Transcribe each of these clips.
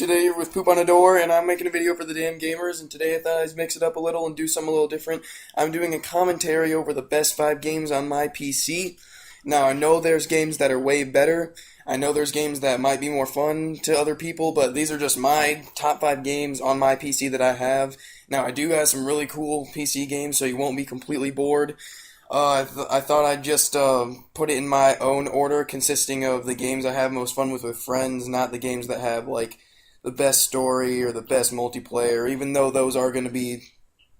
Today you're with Poop on a Door, and I'm making a video for the damn gamers, and today I thought I'd mix it up a little and do something a little different. I'm doing a commentary over the best 5 games on my PC. Now, I know there's games that are way better. I know there's games that might be more fun to other people, but these are just my top 5 games on my PC that I have. Now, I do have some really cool PC games, so you won't be completely bored. I thought I'd just put it in my own order, consisting of the games I have most fun with friends, not the games that have, like, the best story or the best multiplayer, even though those are going to be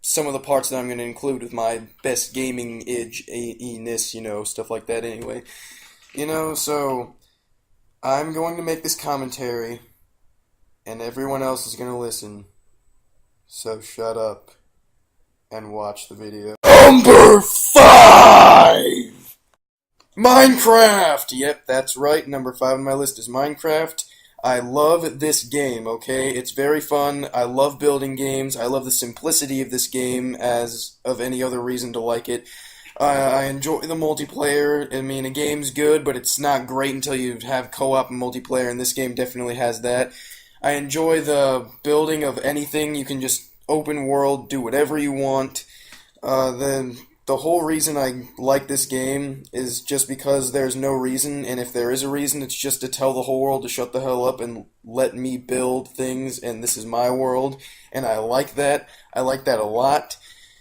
some of the parts that I'm going to include with my best gaming-ness, stuff like that anyway. So I'm going to make this commentary, and everyone else is going to listen. So shut up and watch the video. Number 5! Minecraft! Yep, that's right. Number 5 on my list is Minecraft. I love this game, okay? It's very fun. I love building games. I love the simplicity of this game as of any other reason to like it. I enjoy the multiplayer. I mean, a game's good, but it's not great until you have co-op and multiplayer, and this game definitely has that. I enjoy the building of anything. You can just open world, do whatever you want. The whole reason I like this game is just because there's no reason, and if there is a reason, it's just to tell the whole world to shut the hell up and let me build things, and this is my world, and I like that. I like that a lot.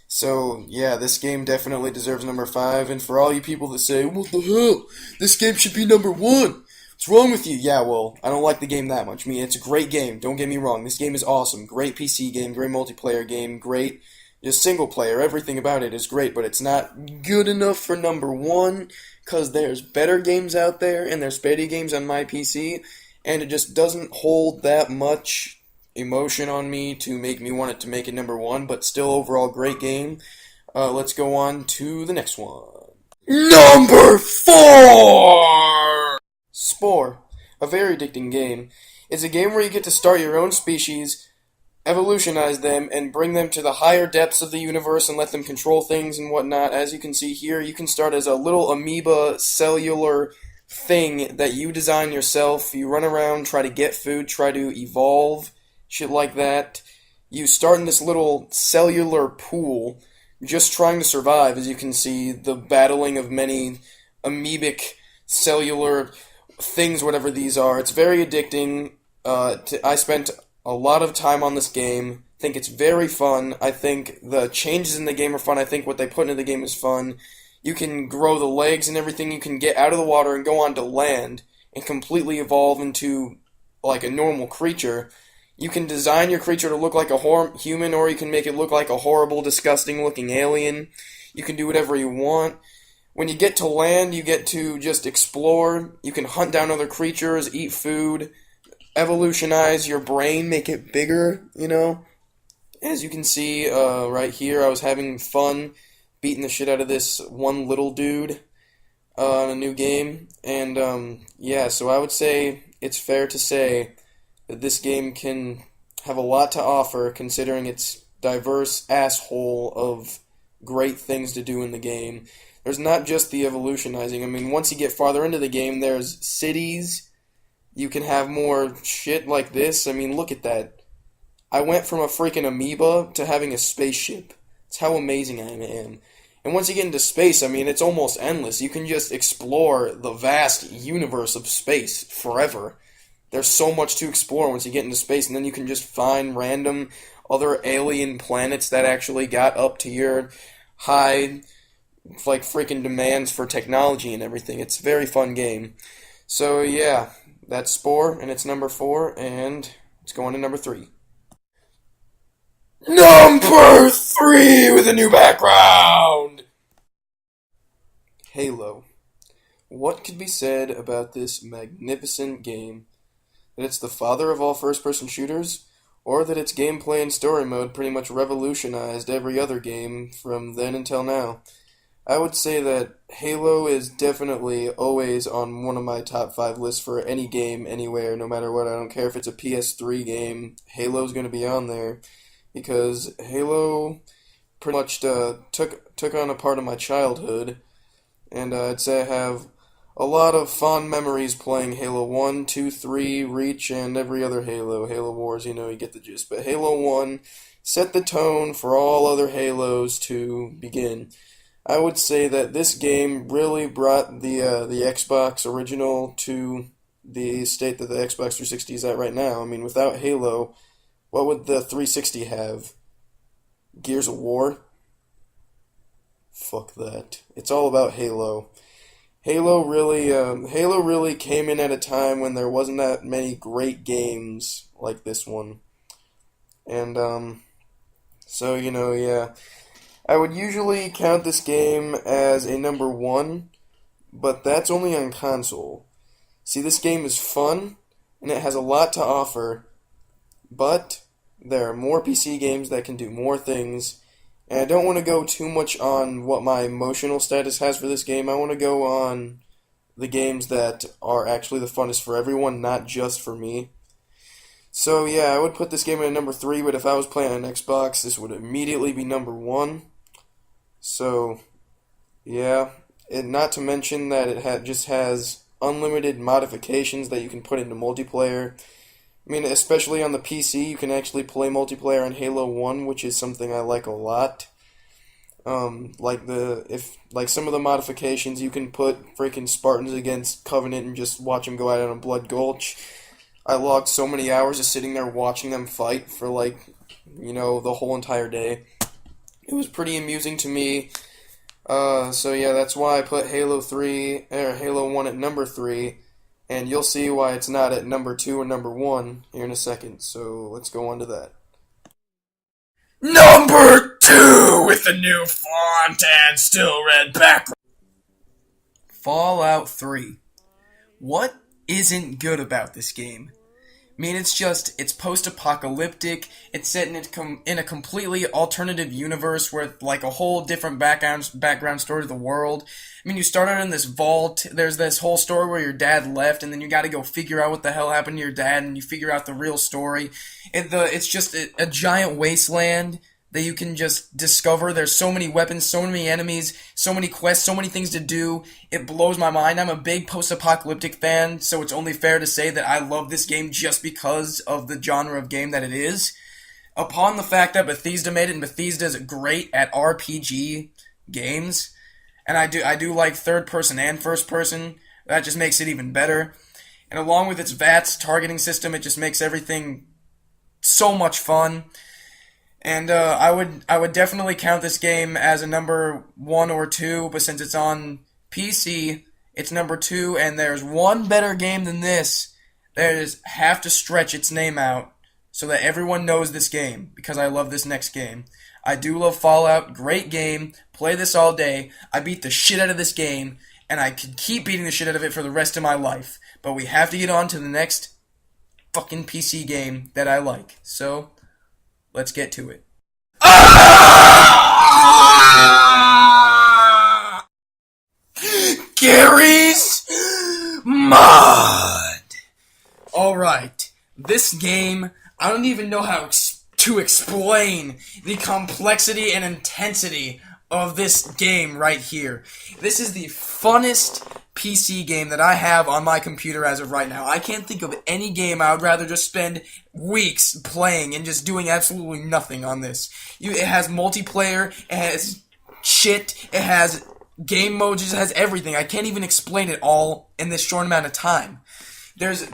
So, yeah, this game definitely deserves number 5, and for all you people that say, what the hell, this game should be number 1, what's wrong with you? Yeah, well, I don't like the game that much. I mean, it's a great game, don't get me wrong. This game is awesome. Great PC game, great multiplayer game, great. Just single player, everything about it is great, but it's not good enough for number 1, because there's better games out there, and there's better games on my PC, and it just doesn't hold that much emotion on me to make me want it to make it number 1, but still overall great game. Let's go on to the next one. Number 4! Spore, a very addicting game. It's a game where you get to start your own species, evolutionize them, and bring them to the higher depths of the universe and let them control things and whatnot. As you can see here, you can start as a little amoeba cellular thing that you design yourself. You run around, try to get food, try to evolve, shit like that. You start in this little cellular pool, just trying to survive. As you can see, the battling of many amoebic cellular things, whatever these are. It's very addicting. I spent a lot of time on this game. I think it's very fun. I think the changes in the game are fun. I think what they put into the game is fun. You can grow the legs and everything. You can get out of the water and go onto land and completely evolve into like a normal creature. You can design your creature to look like a human, or you can make it look like a horrible, disgusting looking alien. You can do whatever you want. When you get to land, you get to just explore. You can hunt down other creatures, eat food, evolutionize your brain, make it bigger, As you can see right here, I was having fun beating the shit out of this one little dude in a new game. And, yeah, so I would say it's fair to say that this game can have a lot to offer, considering its diverse asshole of great things to do in the game. There's not just the evolutionizing. I mean, once you get farther into the game, there's cities. You can have more shit like this. I mean, look at that. I went from a freaking amoeba to having a spaceship. That's how amazing I am. And once you get into space, I mean, it's almost endless. You can just explore the vast universe of space forever. There's so much to explore once you get into space, and then you can just find random other alien planets that actually got up to your high, like, freaking demands for technology and everything. It's a very fun game. So, yeah. That's Spore, and it's number 4, and it's going to number 3. Number 3 with a new background! Halo. What could be said about this magnificent game? That it's the father of all first-person shooters, or that its gameplay and story mode pretty much revolutionized every other game from then until now? I would say that Halo is definitely always on one of my top 5 lists for any game, anywhere, no matter what. I don't care if it's a PS3 game, Halo's going to be on there, because Halo pretty much took on a part of my childhood, and I'd say I have a lot of fond memories playing Halo 1, 2, 3, Reach, and every other Halo. Halo Wars, you get the gist. But Halo 1 set the tone for all other Halos to begin. I would say that this game really brought the Xbox original to the state that the Xbox 360 is at right now. I mean, without Halo, what would the 360 have? Gears of War? Fuck that. It's all about Halo. Halo really came in at a time when there wasn't that many great games like this one. And, so, yeah. I would usually count this game as a number 1, but that's only on console. See, this game is fun, and it has a lot to offer, but there are more PC games that can do more things, and I don't want to go too much on what my emotional status has for this game. I want to go on the games that are actually the funnest for everyone, not just for me. So yeah, I would put this game at number 3, but if I was playing on Xbox, this would immediately be number 1. So, yeah, not to mention that it just has unlimited modifications that you can put into multiplayer. I mean, especially on the PC, you can actually play multiplayer on Halo 1, which is something I like a lot. Like some of the modifications, you can put freaking Spartans against Covenant and just watch them go out on a blood gulch. I logged so many hours just sitting there watching them fight for the whole entire day. It was pretty amusing to me. So yeah, that's why I put Halo 1 at number 3, and you'll see why it's not at number 2 or number 1 here in a second. So let's go on to that. Number 2 with the new font and still red background. Fallout 3. What isn't good about this game? I mean, it's post-apocalyptic, it's set in a completely alternative universe with, a whole different background story to the world. I mean, you start out in this vault, there's this whole story where your dad left, and then you gotta go figure out what the hell happened to your dad, and you figure out the real story. It's just a giant wasteland that you can just discover. There's so many weapons, so many enemies, so many quests, so many things to do. It blows my mind. I'm a big post-apocalyptic fan, so it's only fair to say that I love this game just because of the genre of game that it is. Upon the fact that Bethesda made it, and Bethesda is great at RPG games, and I do like third person and first person, that just makes it even better. And along with its VATS targeting system, it just makes everything so much fun. And I would definitely count this game as a number 1 or 2, but since it's on PC, it's number 2, and there's one better game than this that have to stretch its name out so that everyone knows this game, because I love this next game. I do love Fallout, great game, play this all day, I beat the shit out of this game, and I could keep beating the shit out of it for the rest of my life. But we have to get on to the next fucking PC game that I like, so let's get to it. Garrys Mod. Alright, this game, I don't even know how to explain the complexity and intensity of this game right here. This is the funnest PC game that I have on my computer as of right now. I can't think of any game I would rather just spend weeks playing and just doing absolutely nothing on this. It has multiplayer, it has shit, it has game modes, it has everything. I can't even explain it all in this short amount of time. There's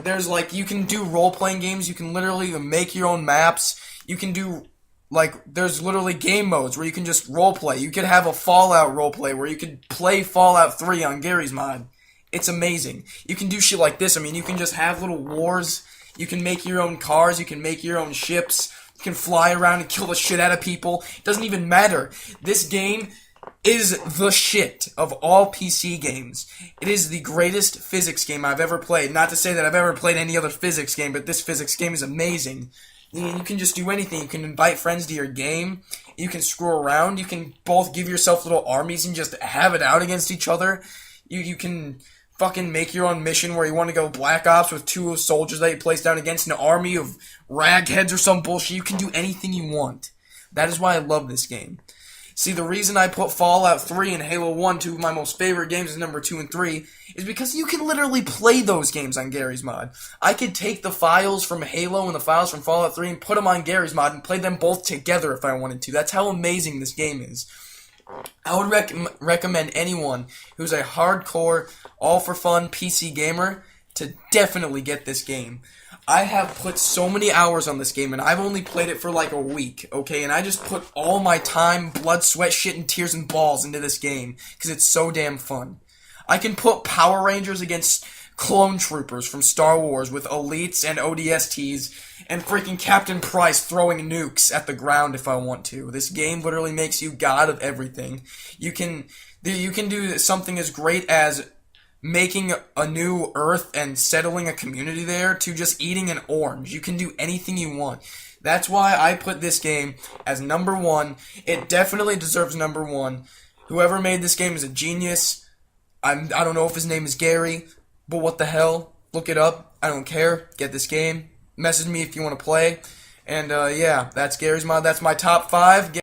you can do role-playing games, you can literally make your own maps, you can do there's literally game modes where you can just roleplay. You could have a Fallout roleplay where you could play Fallout 3 on Garrys Mod. It's amazing. You can do shit like this. I mean, you can just have little wars. You can make your own cars. You can make your own ships. You can fly around and kill the shit out of people. It doesn't even matter. This game is the shit of all PC games. It is the greatest physics game I've ever played. Not to say that I've ever played any other physics game, but this physics game is amazing. You can just do anything. You can invite friends to your game. You can screw around. You can both give yourself little armies and just have it out against each other. You can fucking make your own mission where you want to go Black Ops with 2 soldiers that you place down against an army of ragheads or some bullshit. You can do anything you want. That is why I love this game. See, the reason I put Fallout 3 and Halo 1, two of my most favorite games, as number 2 and 3, is because you can literally play those games on Garry's Mod. I could take the files from Halo and the files from Fallout 3 and put them on Garry's Mod and play them both together if I wanted to. That's how amazing this game is. I would recommend anyone who's a hardcore, all-for-fun PC gamer to definitely get this game. I have put so many hours on this game, and I've only played it for like a week, okay? And I just put all my time, blood, sweat, shit, and tears and balls into this game, because it's so damn fun. I can put Power Rangers against clone troopers from Star Wars with elites and ODSTs, and freaking Captain Price throwing nukes at the ground if I want to. This game literally makes you god of everything. You can do something as great as making a new Earth and settling a community there, to just eating an orange. You can do anything you want. That's why I put this game as number 1. It definitely deserves number 1. Whoever made this game is a genius. I don't know if his name is Garry, but what the hell? Look it up. I don't care. Get this game. Message me if you want to play. And yeah, that's Garry's Mod. That's my top 5.